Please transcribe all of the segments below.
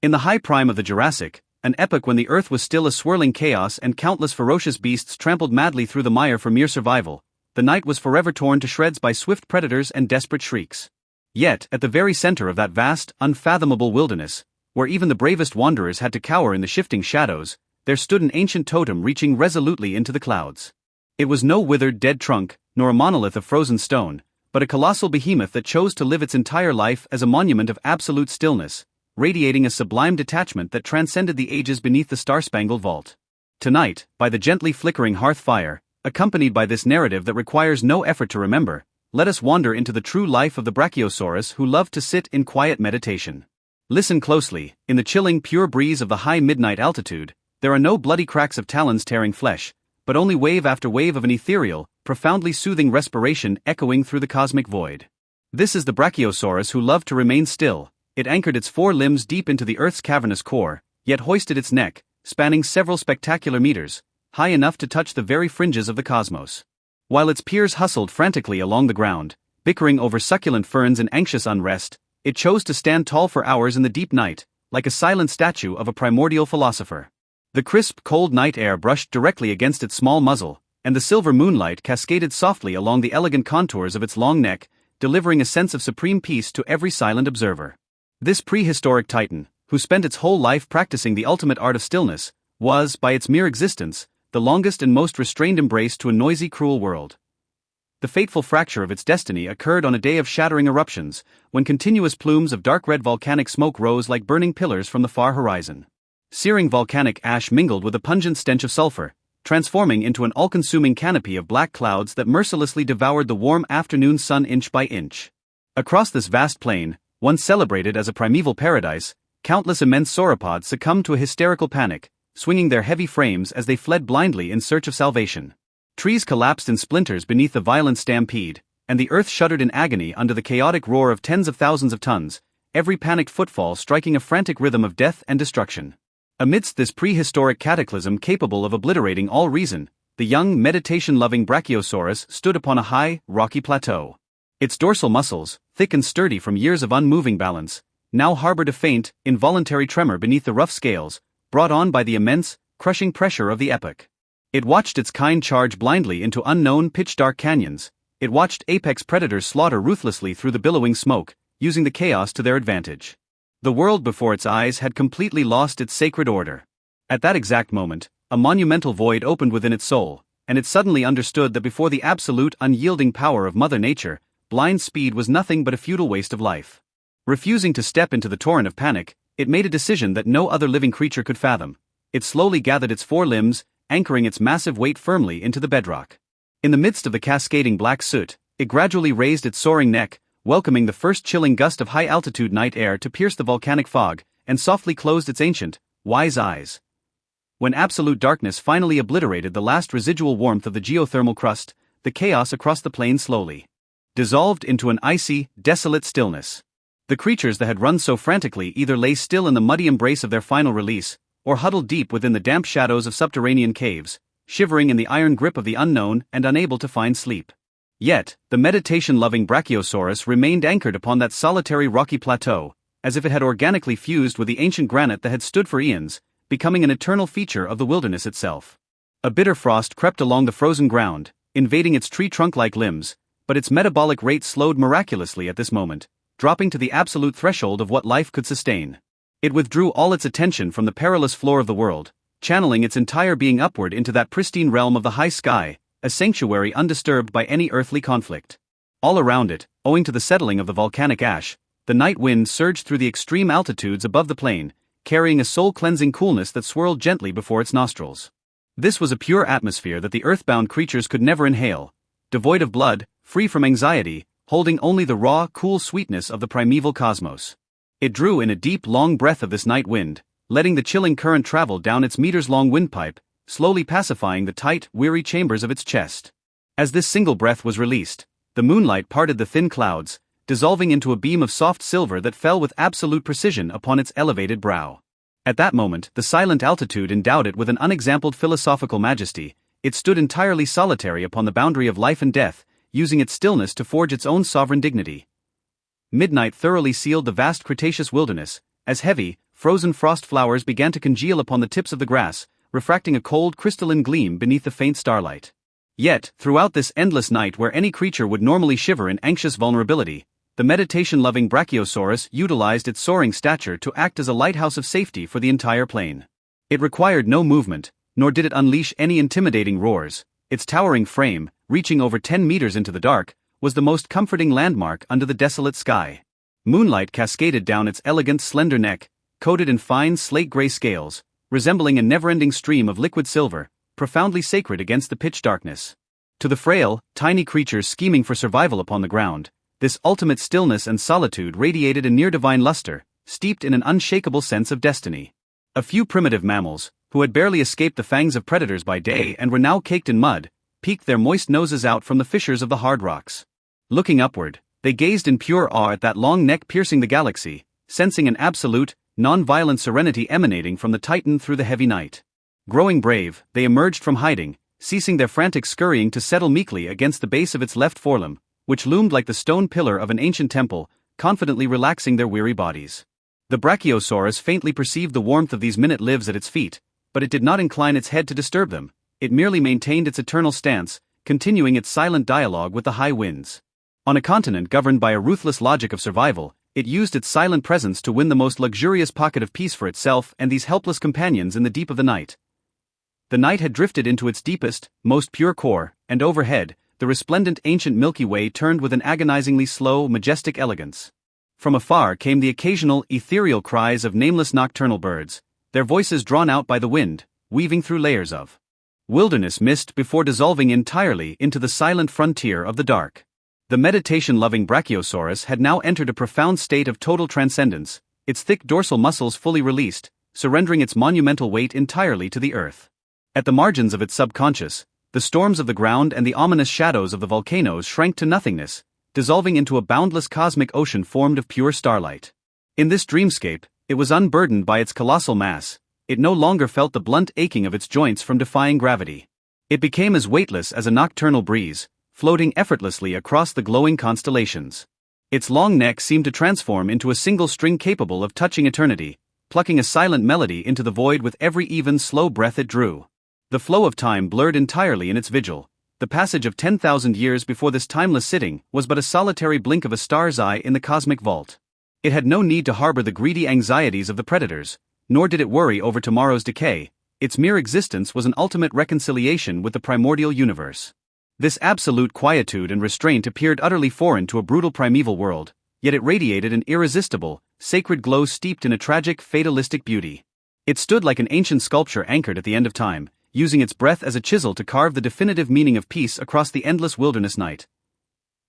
In the high prime of the Jurassic, an epoch when the Earth was still a swirling chaos and countless ferocious beasts trampled madly through the mire for mere survival, the night was forever torn to shreds by swift predators and desperate shrieks. Yet, at the very center of that vast, unfathomable wilderness, where even the bravest wanderers had to cower in the shifting shadows, there stood an ancient totem reaching resolutely into the clouds. It was no withered dead trunk, nor a monolith of frozen stone, but a colossal behemoth that chose to live its entire life as a monument of absolute stillness, radiating a sublime detachment that transcended the ages beneath the star-spangled vault. Tonight, by the gently flickering hearth fire, accompanied by this narrative that requires no effort to remember, let us wander into the true life of the Brachiosaurus who loved to sit in quiet meditation. Listen closely, in the chilling pure breeze of the high midnight altitude, there are no bloody cracks of talons tearing flesh, but only wave after wave of an ethereal, profoundly soothing respiration echoing through the cosmic void. This is the Brachiosaurus who loved to remain still. It anchored its four limbs deep into the Earth's cavernous core, yet hoisted its neck, spanning several spectacular meters, high enough to touch the very fringes of the cosmos. While its peers hustled frantically along the ground, bickering over succulent ferns in anxious unrest, it chose to stand tall for hours in the deep night, like a silent statue of a primordial philosopher. The crisp, cold night air brushed directly against its small muzzle, and the silver moonlight cascaded softly along the elegant contours of its long neck, delivering a sense of supreme peace to every silent observer. This prehistoric titan, who spent its whole life practicing the ultimate art of stillness, was, by its mere existence, the longest and most restrained embrace to a noisy, cruel world. The fateful fracture of its destiny occurred on a day of shattering eruptions, when continuous plumes of dark red volcanic smoke rose like burning pillars from the far horizon. Searing volcanic ash mingled with a pungent stench of sulfur, transforming into an all-consuming canopy of black clouds that mercilessly devoured the warm afternoon sun inch by inch. Across this vast plain, once celebrated as a primeval paradise, countless immense sauropods succumbed to a hysterical panic, swinging their heavy frames as they fled blindly in search of salvation. Trees collapsed in splinters beneath the violent stampede, and the earth shuddered in agony under the chaotic roar of tens of thousands of tons, every panicked footfall striking a frantic rhythm of death and destruction. Amidst this prehistoric cataclysm capable of obliterating all reason, the young, meditation-loving Brachiosaurus stood upon a high, rocky plateau. Its dorsal muscles, thick and sturdy from years of unmoving balance, now harbored a faint, involuntary tremor beneath the rough scales, brought on by the immense, crushing pressure of the epoch. It watched its kind charge blindly into unknown pitch-dark canyons. It watched apex predators slaughter ruthlessly through the billowing smoke, using the chaos to their advantage. The world before its eyes had completely lost its sacred order. At that exact moment, a monumental void opened within its soul, and it suddenly understood that before the absolute unyielding power of Mother Nature, blind speed was nothing but a futile waste of life. Refusing to step into the torrent of panic, it made a decision that no other living creature could fathom. It slowly gathered its four limbs, anchoring its massive weight firmly into the bedrock. In the midst of the cascading black soot, it gradually raised its soaring neck, welcoming the first chilling gust of high-altitude night air to pierce the volcanic fog, and softly closed its ancient, wise eyes. When absolute darkness finally obliterated the last residual warmth of the geothermal crust, the chaos across the plain slowly dissolved into an icy, desolate stillness. The creatures that had run so frantically either lay still in the muddy embrace of their final release, or huddled deep within the damp shadows of subterranean caves, shivering in the iron grip of the unknown and unable to find sleep. Yet, the meditation-loving Brachiosaurus remained anchored upon that solitary rocky plateau, as if it had organically fused with the ancient granite that had stood for eons, becoming an eternal feature of the wilderness itself. A bitter frost crept along the frozen ground, invading its tree trunk-like limbs, but its metabolic rate slowed miraculously at this moment, dropping to the absolute threshold of what life could sustain. It withdrew all its attention from the perilous floor of the world, channeling its entire being upward into that pristine realm of the high sky, a sanctuary undisturbed by any earthly conflict. All around it, owing to the settling of the volcanic ash, the night wind surged through the extreme altitudes above the plain, carrying a soul-cleansing coolness that swirled gently before its nostrils. This was a pure atmosphere that the earthbound creatures could never inhale, devoid of blood, free from anxiety, holding only the raw, cool sweetness of the primeval cosmos. It drew in a deep, long breath of this night wind, letting the chilling current travel down its meters-long windpipe, slowly pacifying the tight, weary chambers of its chest. As this single breath was released, the moonlight parted the thin clouds, dissolving into a beam of soft silver that fell with absolute precision upon its elevated brow. At that moment, the silent altitude endowed it with an unexampled philosophical majesty. It stood entirely solitary upon the boundary of life and death, using its stillness to forge its own sovereign dignity. Midnight thoroughly sealed the vast Cretaceous wilderness, as heavy, frozen frost flowers began to congeal upon the tips of the grass, refracting a cold crystalline gleam beneath the faint starlight. Yet, throughout this endless night where any creature would normally shiver in anxious vulnerability, the meditation-loving Brachiosaurus utilized its soaring stature to act as a lighthouse of safety for the entire plain. It required no movement, nor did it unleash any intimidating roars. Its towering frame, reaching over 10 meters into the dark, was the most comforting landmark under the desolate sky. Moonlight cascaded down its elegant slender neck, coated in fine slate-gray scales, resembling a never-ending stream of liquid silver, profoundly sacred against the pitch darkness. To the frail, tiny creatures scheming for survival upon the ground, this ultimate stillness and solitude radiated a near-divine luster, steeped in an unshakable sense of destiny. A few primitive mammals, who had barely escaped the fangs of predators by day and were now caked in mud, peeked their moist noses out from the fissures of the hard rocks. Looking upward, they gazed in pure awe at that long neck piercing the galaxy, sensing an absolute, non-violent serenity emanating from the Titan through the heavy night. Growing brave, they emerged from hiding, ceasing their frantic scurrying to settle meekly against the base of its left forelimb, which loomed like the stone pillar of an ancient temple, confidently relaxing their weary bodies. The Brachiosaurus faintly perceived the warmth of these minute-lives at its feet, but it did not incline its head to disturb them. It merely maintained its eternal stance, continuing its silent dialogue with the high winds. On a continent governed by a ruthless logic of survival, it used its silent presence to win the most luxurious pocket of peace for itself and these helpless companions in the deep of the night. The night had drifted into its deepest, most pure core, and overhead, the resplendent ancient Milky Way turned with an agonizingly slow, majestic elegance. From afar came the occasional, ethereal cries of nameless nocturnal birds, their voices drawn out by the wind, weaving through layers of wilderness mist before dissolving entirely into the silent frontier of the dark. The meditation-loving Brachiosaurus had now entered a profound state of total transcendence, its thick dorsal muscles fully released, surrendering its monumental weight entirely to the earth. At the margins of its subconscious, the storms of the ground and the ominous shadows of the volcanoes shrank to nothingness, dissolving into a boundless cosmic ocean formed of pure starlight. In this dreamscape, it was unburdened by its colossal mass. It no longer felt the blunt aching of its joints from defying gravity. It became as weightless as a nocturnal breeze, floating effortlessly across the glowing constellations. Its long neck seemed to transform into a single string capable of touching eternity, plucking a silent melody into the void with every even, slow breath it drew. The flow of time blurred entirely in its vigil. The passage of 10,000 years before this timeless sitting was but a solitary blink of a star's eye in the cosmic vault. It had no need to harbor the greedy anxieties of the predators, nor did it worry over tomorrow's decay. Its mere existence was an ultimate reconciliation with the primordial universe. This absolute quietude and restraint appeared utterly foreign to a brutal primeval world, yet it radiated an irresistible, sacred glow steeped in a tragic, fatalistic beauty. It stood like an ancient sculpture anchored at the end of time, using its breath as a chisel to carve the definitive meaning of peace across the endless wilderness night.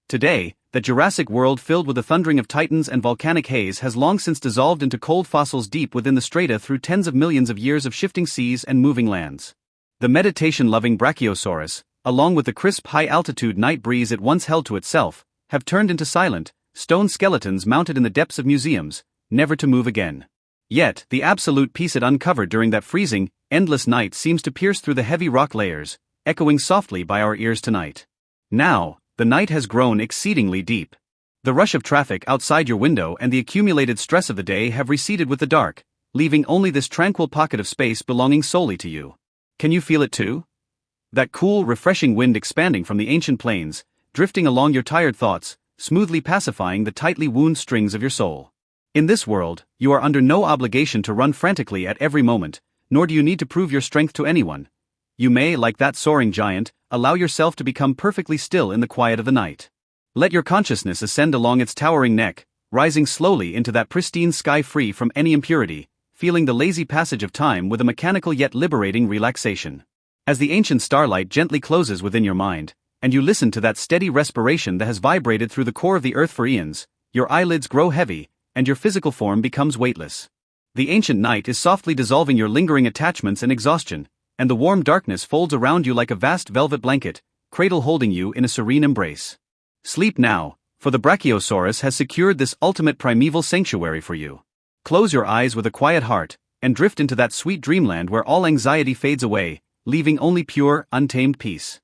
Today, the Jurassic world filled with the thundering of titans and volcanic haze has long since dissolved into cold fossils deep within the strata through tens of millions of years of shifting seas and moving lands. The meditation-loving Brachiosaurus, along with the crisp high-altitude night breeze it once held to itself, have turned into silent, stone skeletons mounted in the depths of museums, never to move again. Yet, the absolute peace it uncovered during that freezing, endless night seems to pierce through the heavy rock layers, echoing softly by our ears tonight. Now, the night has grown exceedingly deep. The rush of traffic outside your window and the accumulated stress of the day have receded with the dark, leaving only this tranquil pocket of space belonging solely to you. Can you feel it too? That cool, refreshing wind expanding from the ancient plains, drifting along your tired thoughts, smoothly pacifying the tightly wound strings of your soul. In this world, you are under no obligation to run frantically at every moment, nor do you need to prove your strength to anyone. You may, like that soaring giant, allow yourself to become perfectly still in the quiet of the night. Let your consciousness ascend along its towering neck, rising slowly into that pristine sky free from any impurity, feeling the lazy passage of time with a mechanical yet liberating relaxation. As the ancient starlight gently closes within your mind, and you listen to that steady respiration that has vibrated through the core of the earth for eons, your eyelids grow heavy, and your physical form becomes weightless. The ancient night is softly dissolving your lingering attachments and exhaustion, and the warm darkness folds around you like a vast velvet blanket, cradle holding you in a serene embrace. Sleep now, for the Brachiosaurus has secured this ultimate primeval sanctuary for you. Close your eyes with a quiet heart, and drift into that sweet dreamland where all anxiety fades away, leaving only pure, untamed peace.